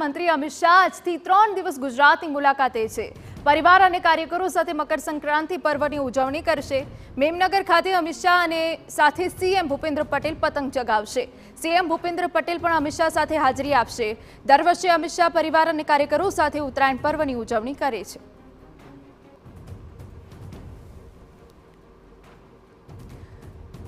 મંત્રી અમિત શાહ આજથી 3 દિવસ ગુજરાતની મુલાકાતે છે। પરિવાર અને કાર્યકરો સાથે મકર સંક્રાંતિ પર્વની ઉજવણી કરશે। મેમનગર ખાતે અમિત શાહ અને સાથે સીએમ ભૂપેન્દ્ર પટેલ પતંગ ચગાવશે। સીએમ ભૂપેન્દ્ર પટેલ પણ અમિત શાહ સાથે હાજરી આપશે। દર વર્ષે અમિત શાહ પરિવાર અને કાર્યકરો સાથે ઉત્તરાયણ પર્વની ઉજવણી કરે છે।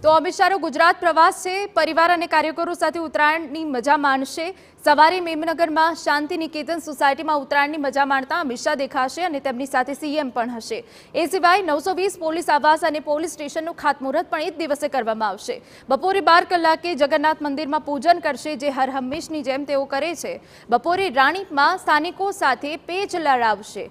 तो अमित शाहનો गुजरात प्रवास है। परिवार और कार्यकरों साथ उत्तरायण की मजा माणशे। सवारे मेमनगરમાં शांति निकेतन सोसायटी में उत्तरायण की मजा माणता अमित शाह देखाशे અને તેમની સાથે સીએમ પણ હશે। એ સિવાય 920 પોલીસ આવાસ અને પોલીસ સ્ટેશનનું ખાતમુહૂર્ત પણ એ જ દિવસે કરવામાં આવશે। બપોરે 12 કલાકે જગન્નાથ મંદિરમાં પૂજન કરશે, જે હર હંમેશની જેમ તેઓ કરે છે। બપોરે રાણીપમાં સ્થાનિકો સાથે પેચ લડાવશે।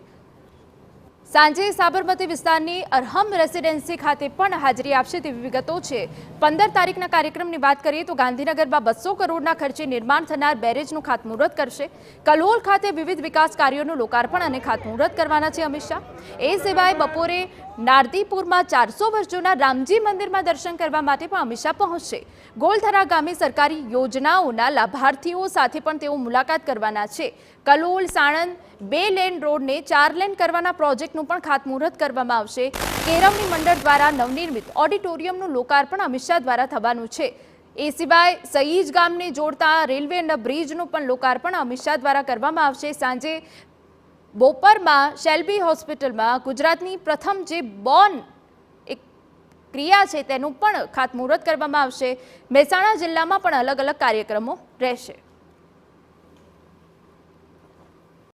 सांजे साबरमती विस्तारनी अरहम रेसिडेंसी खाते पण हाजरी आपशे तेवी विगतो छे। 15 तारीखना कार्यक्रमनी बात करीए तो गांधीनगरमां 200 करोड़ना खर्चे निर्माण थनार बेरेजनुं खातमुहूर्त करशे। कलोल खाते विविध विकास कार्योनुं लोकार्पण अने खातमुहूर्त करवाना छे अमित शाह। ए सिवाय बपोरे नारदीपुरमां 400 वर्ष जूना रामजी मंदिरमां दर्शन करवा माटे पण अमित शाह पहोंचशे। गोलथरा गामे सरकारी योजनाओना लाभार्थीओ साथे पण तेओ मुलाकात करवाना छे। कलोल साणंद 2 लेन रोड ने 4 लेन करवाना प्रोजेक्टनुं पण खातमुहूर्त करवामां आवशे। केरवनी मंडळ द्वारा नवनिर्मित ऑडिटोरियमनुं लोकार्पण अमित शाह द्वारा थवानुं छे। ए सिवाय सईज गामने जोड़ता रेलवे ब्रिजनुं पण लोकार्पण अमित शाह द्वारा करवामां आवशे। सांजे बोपरमा शेल्बी होस्पिટલમાં ગુજરાતની પ્રથમ જે બોર્ન એક ક્રિયા છે તેનું પણ ખાતમુહૂર્ત કરવામાં આવશે। મહેસાણા જિલ્લામાં પણ અલગ અલગ કાર્યક્રમો રહેશે।